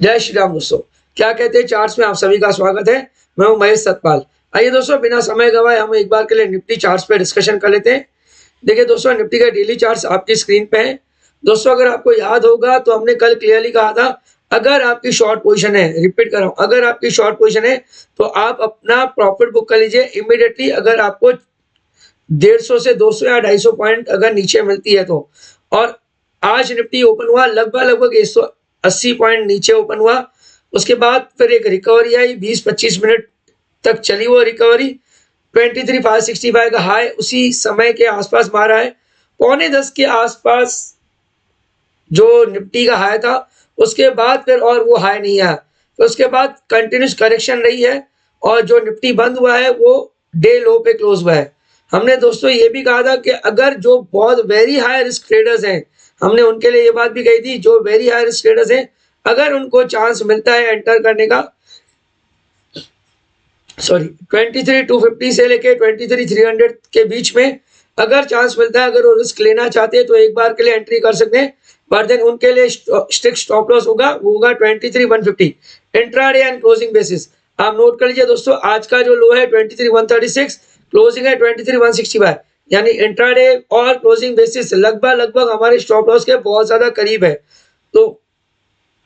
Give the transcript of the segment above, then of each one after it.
जय श्री राम दोस्तों, क्या कहते हैं चार्ट्स में आप सभी का स्वागत है। मैं हूं महेश सतपाल। आइए दोस्तों, बिना समय गवाए हम एक बार के लिए निफ्टी चार्ट्स पे डिस्कशन कर लेते हैं। देखिए दोस्तों, निफ्टी का डेली चार्ट्स आपकी स्क्रीन पे है। दोस्तों, अगर आपको याद होगा तो हमने कल क्लियरली कहा था, अगर आपकी शॉर्ट पोजीशन है, रिपीट कर रहा हूं, अगर आपकी शॉर्ट पोजीशन है तो आप अपना प्रॉफिट बुक कर लीजिए इमीडिएटली। अगर आपको 150 से 200 या 250 पॉइंट अगर नीचे मिलती है तो। और आज निफ्टी ओपन हुआ लगभग 180 पॉइंट नीचे ओपन हुआ। उसके बाद फिर एक रिकवरी आई, 20-25 मिनट तक चली वो रिकवरी। 23,565 का हाई उसी समय के आसपास मारा है। 9:45 के आसपास जो निफ्टी का हाई था, उसके बाद फिर और वो हाई नहीं आया। तो उसके बाद कंटिन्यूस करेक्शन रही है और जो निफ्टी बंद हुआ है वो डे लो पे क्लोज हुआ है। हमने दोस्तों ये भी कहा था कि अगर जो बहुत वेरी हाई रिस्क ट्रेडर्स हैं, हमने उनके लिए ये बात भी कही थी, जो वेरी हाई रिस्क ट्रेडर्स हैं, अगर उनको चांस मिलता है एंटर करने का, 23,250 से लेके 23,300 के बीच में अगर चांस मिलता है, अगर वो रिस्क लेना चाहते हैं तो एक बार के लिए एंट्री कर सकते हैं। पर देन उनके लिए स्ट्रिक्ट स्टॉप लॉस होगा, वो होगा 23,150 इंट्राडे एंड क्लोजिंग बेसिस। आप नोट कर लीजिए दोस्तों, आज का जो लो है 23,136, क्लोजिंग है 23,165, यानी इंट्राडे और क्लोजिंग बेसिस लगभग हमारे स्टॉप लॉस के बहुत ज्यादा करीब है। तो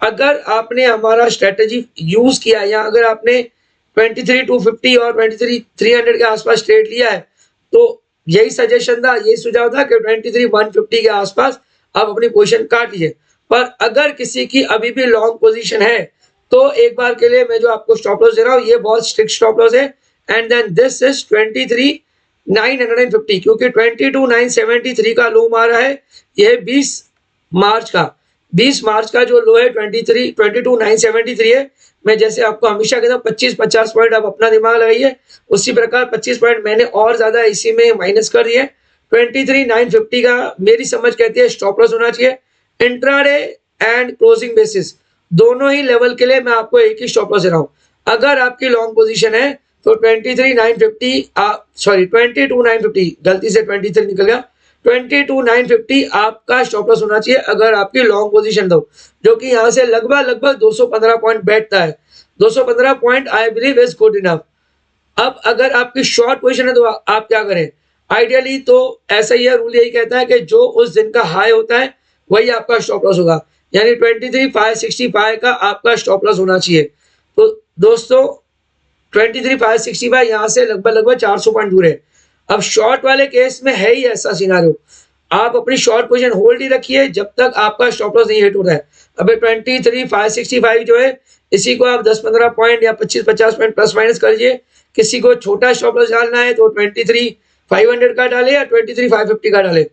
अगर आपने हमारा स्ट्रेटेजी यूज किया या अगर आपने 23,250 और 23,300 के आसपास ट्रेड लिया है, तो यही सजेशन था, यही सुझाव था कि 23,150 के आसपास आप अपनी पोजीशन काट लीजिए। पर अगर किसी की अभी भी लॉन्ग पोजीशन है तो एक बार के लिए मैं जो आपको स्टॉप लॉस दे रहा हूँ, ये बहुत स्ट्रिक्ट स्टॉप लॉस है। एंड देन दिस इज 23,950, क्योंकि 22,973 का लो मारा है। यह 20 मार्च का जो लो है 22,973 है। मैं जैसे आपको हमेशा कहता हूँ 25-50 पॉइंट आप अपना दिमाग लगाइए, उसी प्रकार 25 पॉइंट मैंने और ज्यादा इसी में माइनस कर दिए। 23,950 का मेरी समझ कहती है स्टॉप लॉस होना चाहिए। इंट्राडे एंड क्लोजिंग बेसिस दोनों ही लेवल के लिए मैं आपको एक ही स्टॉप लॉस दे रहा हूँ। अगर आपकी लॉन्ग पोजीशन है तो 22,950, गलती से 23 निकल गया, 22,950 आपका स्टॉप लॉस होना चाहिए अगर आपकी लॉन्ग पोजीशन दो, जो कि यहाँ से लगभग 215 पॉइंट बैठता है। 215 point I believe is good enough. अब अगर आपकी शॉर्ट पोजीशन है तो आप क्या करें? आइडियली तो ऐसा ही है, रूल यही कहता है कि जो उस दिन का हाई होता है वही आपका स्टॉप लॉस होगा, यानी 23,565 का आपका स्टॉप लॉस होना चाहिए। तो दोस्तों 23,565 यहाँ से लगभग 400 पॉइंट दूर है। अब शॉर्ट वाले केस में है ही ऐसा सिनारियो, आप अपनी शॉर्ट पोजीशन होल्ड ही रखिए जब तक आपका स्टॉप लॉस नहीं हिट होता है। अबे 23,565 जो है, इसी को आप 10-15 पॉइंट या 25-50 पॉइंट प्लस माइनस कर लीजिए। किसी को छोटा स्टॉप लॉस डालना है तो 23,500 का डाले या 23,550 का डाले।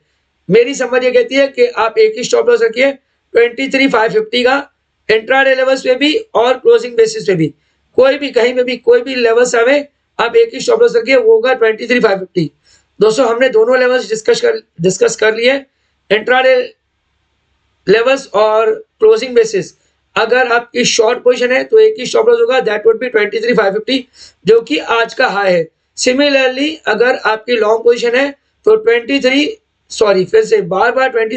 मेरी समझ ये कहती है कि आप एक ही स्टॉप लॉस रखिए 23,550 का, इंट्राडे लेवल्स पे भी और क्लोजिंग बेसिस पे भी। कोई भी कहीं में भी कोई भी लेवल्स आवे, आप एक ही स्टॉप लॉस रखिए, वो होगा 23,550। दोस्तों हमने दोनों लेवल्स डिस्कस कर लिए, इंट्राडे लेवल्स और क्लोजिंग बेसिस। अगर आपकी शॉर्ट पोजीशन है तो एक ही स्टॉप लॉस होगा, दैट वुड बी 23,550, जो कि आज का हाई है। सिमिलरली अगर आपकी लॉन्ग पोजीशन है तो 23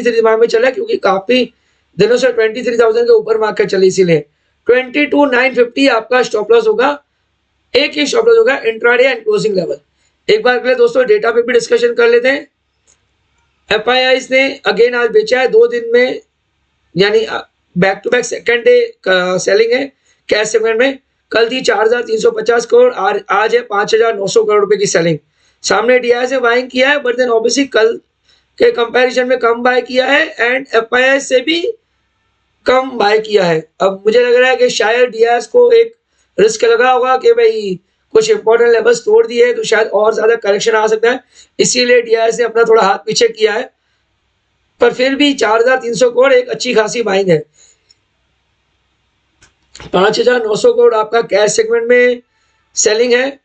दिमाग में चला, क्योंकि काफी दिनों से 23,000 के ऊपर मार्केट चली, इसीलिए 22,950 आपका स्टॉप लॉस होगा, एक ही स्टॉप लॉस होगा इंट्राडे एंड क्लोजिंग लेवल। एक बार के लिए दोस्तों डेटा पे भी डिस्कशन कर लेते हैं। एफआईआईज ने अगेन आज बेचा है 2 दिन में, यानी back to back second day selling है कैश सेगमेंट में। कल थी 4,350 करोड़, आज है 5,900 करोड़ रुपए की सेलिंग। सामने डीआई से बाइंग किया है, बट देन ऑब्वियसली कल के कंपैरिजन में कम बाय किया है एंड एफआईआई से भी कम बाय किया है। अब मुझे लग रहा है कि शायद डीआईएस को एक रिस्क लगा होगा कि भाई कुछ इंपॉर्टेंट लेवल्स तोड़ दिए तो शायद और ज्यादा करेक्शन आ सकता है, इसीलिए डीआईएस ने अपना थोड़ा हाथ पीछे किया है। पर फिर भी 4,300 करोड़ एक अच्छी खासी बाइंग है। 5,900 करोड़ आपका कैश सेगमेंट में सेलिंग है।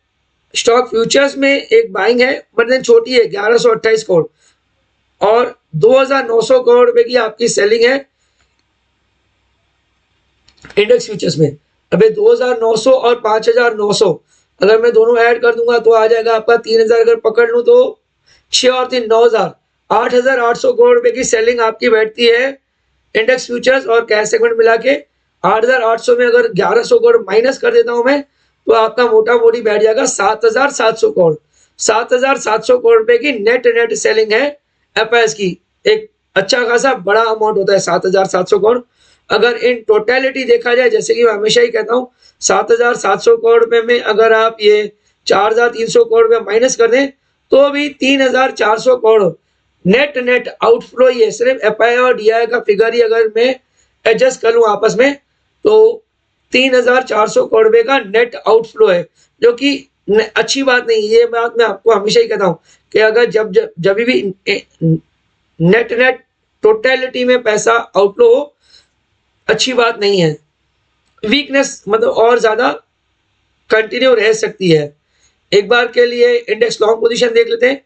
स्टॉक फ्यूचर्स में एक बाइंग है, बट देन छोटी है, 1,128 करोड़, और 2,900 करोड़ रुपए की आपकी सेलिंग है इंडेक्स फ्यूचर्स में। अबे 2,900 और 5,900 अगर मैं दोनों ऐड कर दूंगा तो आ जाएगा आपका 3,000, अगर पकड़ लूं तो 6 और 3 9,000, 8,800 करोड़ रुपए की सेलिंग आपकी बैठती है इंडेक्स फ्यूचर्स और कैश सेगमेंट मिला के। 8,800 में अगर 1100 करोड़ माइनस कर देता हूं मैं, तो आपका मोटा मोटी बैठ जाएगा 7,700 करोड़। 7,700 करोड़ रुपए की नेट सेलिंग है एफआईएस की। एक अच्छा खासा बड़ा अमाउंट होता है 7,700 करोड़। अगर इन टोटलिटी देखा जाए, जैसे कि मैं हमेशा ही कहता हूँ, 7,700 करोड़ रुपए में अगर आप ये 4,300 करोड़ रुपए माइनस कर दें, तो भी 3,400 करोड़ नेट आउटफ्लो ही है। सिर्फ एफआई और डीआई का फिगर ही अगर मैं एडजस्ट कर लूँ आपस में, तो 3,400 करोड़ रुपए का नेट आउटफ्लो है, जो कि अच्छी बात नहीं। ये बात मैं आपको हमेशा ही कहता हूँ कि अगर जब भी नेट टोटलिटी में पैसा आउटफ्लो हो, अच्छी बात नहीं है। वीकनेस मतलब और ज्यादा कंटिन्यू रह सकती है। एक बार के लिए इंडेक्स लॉन्ग पोजीशन देख लेते हैं।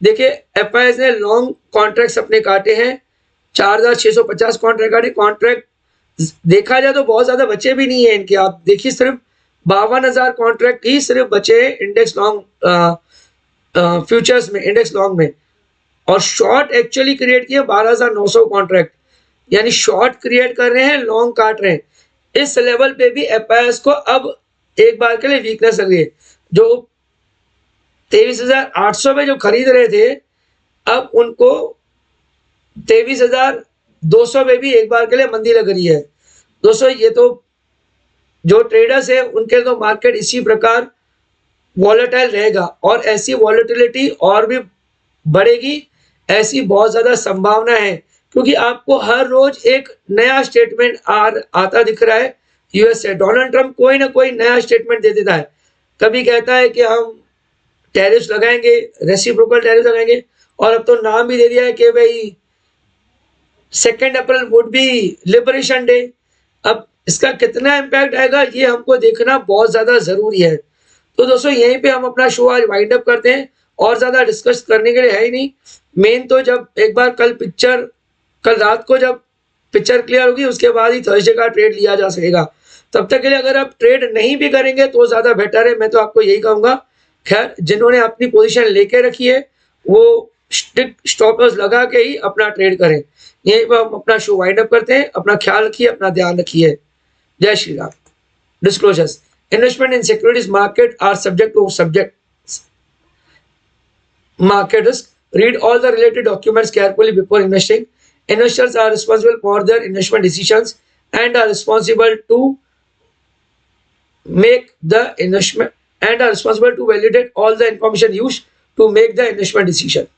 देखिए एफआईएस ने लॉन्ग कॉन्ट्रैक्ट्स अपने काटे हैं, 4,650 कॉन्ट्रैक्ट काटे। कॉन्ट्रैक्ट देखा जाए तो बहुत ज्यादा बचे भी नहीं है इनके। आप देखिए सिर्फ 52,000 कॉन्ट्रैक्ट ही सिर्फ बचे हैं इंडेक्स लॉन्ग फ्यूचर्स में, इंडेक्स लॉन्ग में। और शॉर्ट एक्चुअली क्रिएट किए 12,900 कॉन्ट्रैक्ट, यानी शॉर्ट क्रिएट कर रहे हैं, लॉन्ग काट रहे हैं। इस लेवल पे भी एफआईएस को अब एक बार के लिए वीकनेस लग रही है। जो 23,800 में जो खरीद रहे थे, अब उनको 23,200 में भी एक बार के लिए मंदी लग रही है। दोस्तों ये तो जो ट्रेडर्स है उनके तो मार्केट इसी प्रकार वॉलेटाइल रहेगा, और ऐसी वॉलेटिलिटी और भी बढ़ेगी, ऐसी बहुत ज्यादा संभावना है। क्योंकि आपको हर रोज एक नया स्टेटमेंट आता दिख रहा है यूएस से। डोनाल्ड ट्रंप कोई ना कोई नया स्टेटमेंट दे देता है। कभी कहता है कि हम टैरिफ्स लगाएंगे, रेसिप्रोकल टैरिफ लगाएंगे, और अब तो नाम भी दे दिया है कि भाई 2 अप्रैल वुड बी लिबरेशन डे। अब इसका कितना इम्पैक्ट आएगा ये हमको देखना बहुत ज्यादा जरूरी है। तो दोस्तों यहीं पे हम अपना शो आज वाइंड अप करते हैं, और ज्यादा डिस्कस करने के लिए है ही नहीं। मेन तो जब एक बार कल रात को जब पिक्चर क्लियर होगी, उसके बाद ही थर्सडे का ट्रेड लिया जा सकेगा। तब तक के लिए अगर आप ट्रेड नहीं भी करेंगे तो ज्यादा बेटर है, मैं तो आपको यही कहूंगा। खैर, जिन्होंने अपनी पोजीशन लेके रखी है वो स्टॉप लॉस लगा के ही अपना ट्रेड करें। यहीं पर हम अपना शो वाइंड अप करते हैं। अपना ख्याल रखिए, अपना ध्यान रखिए। जय Shri Ram. Disclosures: investment in securities market are subject to market risk. Read all the related documents carefully before investing. Investors are responsible for their investment decisions and are responsible to make the investment and are responsible to validate all the information used to make the investment decision.